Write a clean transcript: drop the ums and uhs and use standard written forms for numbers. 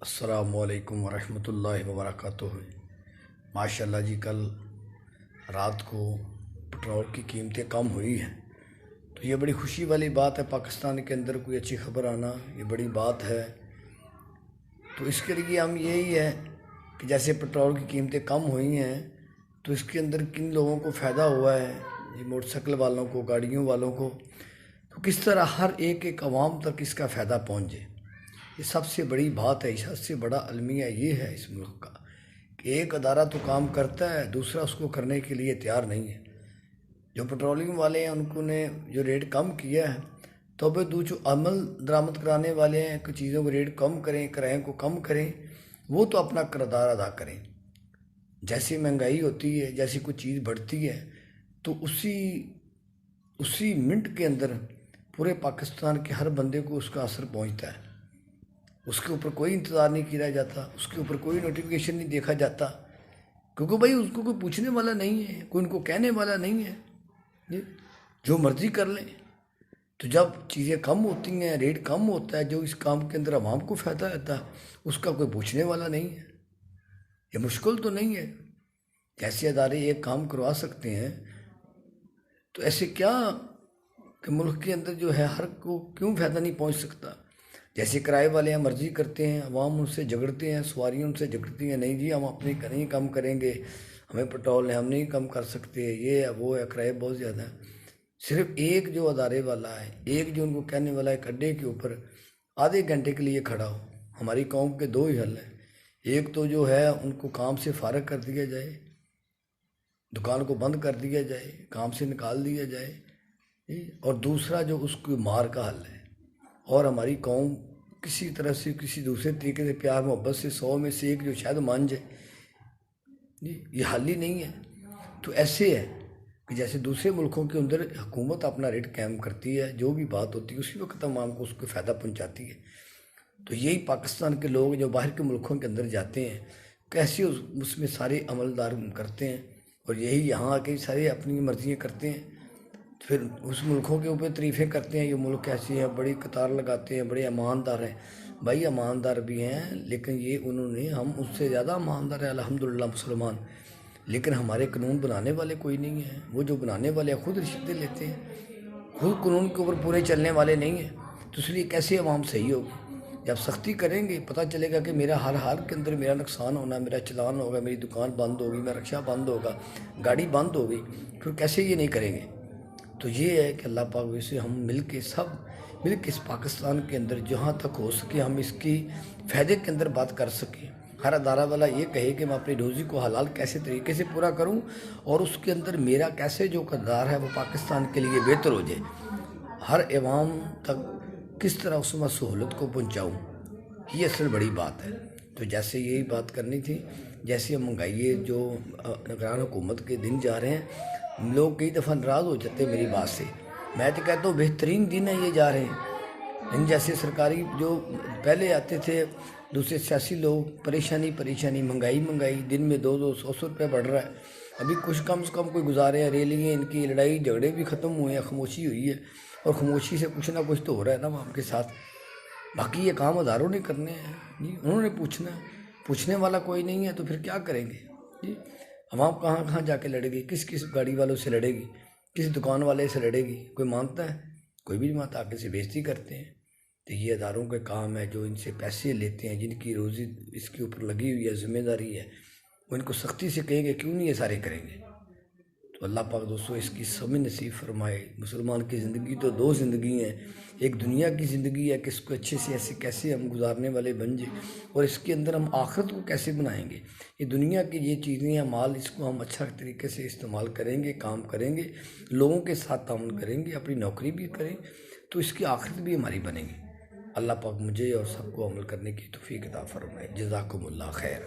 السلام علیکم ورحمۃ اللہ وبرکاتہ۔ ماشاءاللہ جی، کل رات کو پٹرول کی قیمتیں کم ہوئی ہیں تو یہ بڑی خوشی والی بات ہے۔ پاکستان کے اندر کوئی اچھی خبر آنا یہ بڑی بات ہے۔ تو اس کے لیے ہم یہی ہے کہ جیسے پٹرول کی قیمتیں کم ہوئی ہیں تو اس کے اندر کن لوگوں کو فائدہ ہوا ہے، یہ موٹر سائیکل والوں کو، گاڑیوں والوں کو، تو کس طرح ہر ایک عوام تک اس کا فائدہ پہنچے۔ یہ سب سے بڑی بات ہے، سب سے بڑا المیہ یہ ہے اس ملک کا کہ ایک ادارہ تو کام کرتا ہے، دوسرا اس کو کرنے کے لیے تیار نہیں ہے۔ جو پیٹرولیم والے ہیں ان کو نے جو ریٹ کم کیا ہے تو اب جو عمل درآمد کرانے والے ہیں کہ چیزوں کو ریٹ کم کریں، کرائے کو کم کریں، وہ تو اپنا کردار ادا کریں۔ جیسی مہنگائی ہوتی ہے، جیسی کوئی چیز بڑھتی ہے تو اسی منٹ کے اندر پورے پاکستان کے ہر بندے کو اس کا اثر پہنچتا ہے۔ اس کے اوپر کوئی انتظار نہیں کیا جاتا، اس کے اوپر کوئی نوٹیفیکیشن نہیں دیکھا جاتا، کیونکہ بھائی اس کو کوئی پوچھنے والا نہیں ہے، کوئی ان کو کہنے والا نہیں ہے، جو مرضی کر لیں۔ تو جب چیزیں کم ہوتی ہیں، ریٹ کم ہوتا ہے، جو اس کام کے اندر عوام کو فائدہ رہتا ہے اس کا کوئی پوچھنے والا نہیں ہے۔ یہ مشکل تو نہیں ہے، جیسے ادارے ایک کام کروا سکتے ہیں تو ایسے کیا کہ ملک کے اندر جو ہے ہر کو کیوں فائدہ نہیں پہنچ سکتا۔ جیسے کرائے والے ہیں مرضی کرتے ہیں، عوام ان سے جھگڑتے ہیں، سواریاں ان سے جھگڑتی ہیں، نہیں جی ہم اپنی نہیں کم کریں گے، ہمیں پٹرول ہے ہم نہیں کم کر سکتے، یہ ہے وہ ہے، کرائے بہت زیادہ ہے۔ صرف ایک جو ادارے والا ہے، ایک جو ان کو کہنے والا ہے ایک اڈے کے اوپر آدھے گھنٹے کے لیے کھڑا ہو۔ ہماری قوم کے دو ہی حل ہیں، ایک تو جو ہے ان کو کام سے فارغ کر دیا جائے، دکان کو بند کر دیا جائے، کام سے نکال دیا جائے، اور دوسرا جو اس کی مار کا حل ہے۔ اور ہماری قوم کسی طرح سے کسی دوسرے طریقے سے پیار محبت سے 100 میں سے ایک جو شاید مان جائے، یہ حل ہی نہیں ہے۔ تو ایسے ہے کہ جیسے دوسرے ملکوں کے اندر حکومت اپنا ریٹ قائم کرتی ہے، جو بھی بات ہوتی ہے اسی وقت عوام کو اس کو فائدہ پہنچاتی ہے۔ تو یہی پاکستان کے لوگ جو باہر کے ملکوں کے اندر جاتے ہیں کیسے اس میں سارے عملدار کرتے ہیں، اور یہی یہاں آ کے سارے اپنی مرضیاں کرتے ہیں، پھر اس ملکوں کے اوپر تعریفیں کرتے ہیں، یہ ملک ایسی ہے، بڑی قطار لگاتے ہیں، بڑے ایماندار ہیں۔ بھائی ایماندار بھی ہیں، لیکن یہ انہوں نے ہم اس سے زیادہ ایماندار ہیں الحمدللہ مسلمان، لیکن ہمارے قانون بنانے والے کوئی نہیں ہیں۔ وہ جو بنانے والے خود رشوتیں لیتے ہیں، خود قانون کے اوپر پورے چلنے والے نہیں ہیں، تو اس لیے کیسے عوام صحیح ہوگی؟ جب سختی کریں گے پتہ چلے گا کہ میرا ہر حال کے اندر میرا نقصان ہونا، میرا چلان ہوگا، میری دکان بند ہوگی، میرا رکشہ بند ہوگا، گاڑی بند ہوگی، پھر کیسے یہ نہیں کریں گے؟ تو یہ ہے کہ اللہ پاک ویسے ہم مل کے سب مل کے اس پاکستان کے اندر جہاں تک ہو سکے ہم اس کی فائدے کے اندر بات کر سکیں۔ ہر ادارہ والا یہ کہے کہ میں اپنی روزی کو حلال کیسے طریقے سے پورا کروں، اور اس کے اندر میرا کیسے جو کردار ہے وہ پاکستان کے لیے بہتر ہو جائے، ہر عوام تک کس طرح اس میں سہولت کو پہنچاؤں، یہ اصل بڑی بات ہے۔ تو جیسے یہی بات کرنی تھی، جیسے مہنگائی جو نگران حکومت کے دن جا رہے ہیں، لوگ کئی دفعہ ناراض ہو جاتے ہیں میری بات سے، میں تو کہتا ہوں بہترین دن ہے یہ جا رہے ہیں۔ ان جیسے سرکاری جو پہلے آتے تھے دوسرے سیاسی لوگ، پریشانی مہنگائی، دن میں 200 روپے بڑھ رہا ہے، ابھی کچھ کم سے کم کوئی گزارے ہیں، ریلیاں، ان کی لڑائی جھگڑے بھی ختم ہوئے ہیں، خاموشی ہوئی ہے، اور خاموشی سے کچھ نہ کچھ تو ہو رہا ہے نا عوام کے ساتھ۔ باقی یہ کام اداروں نے کرنے ہیں جی، انہوں نے پوچھنا ہے، پوچھنے والا کوئی نہیں ہے تو پھر کیا کریں گے جی؟ عوام کہاں جا کے لڑے گی، کس گاڑی والوں سے لڑے گی، کس دکان والے سے لڑے گی؟ کوئی مانتا ہے؟ کوئی بھی نہیں مانتا، آگے سے بےزتی کرتے ہیں۔ تو یہ اداروں کا کام ہے، جو ان سے پیسے لیتے ہیں، جن کی روزی اس کے اوپر لگی ہوئی ہے، ذمہ داری ہے، وہ ان کو سختی سے کہیں گے کیوں نہیں یہ سارے کریں گے؟ تو اللہ پاک دوستو اس کی سمجھ نصیب فرمائے۔ مسلمان کی زندگی تو دو زندگی ہیں، ایک دنیا کی زندگی ہے کہ اس کو اچھے سے ایسے کیسے ہم گزارنے والے بن جائیں، اور اس کے اندر ہم آخرت کو کیسے بنائیں گے۔ یہ دنیا کی یہ چیزیں ہیں، مال، اس کو ہم اچھا طریقے سے استعمال کریں گے، کام کریں گے، لوگوں کے ساتھ تعاون کریں گے، اپنی نوکری بھی کریں تو اس کی آخرت بھی ہماری بنے گی۔ اللہ پاک مجھے اور سب کو عمل کرنے کی توفیق عطا فرمائے۔ جزاکم اللہ خیر۔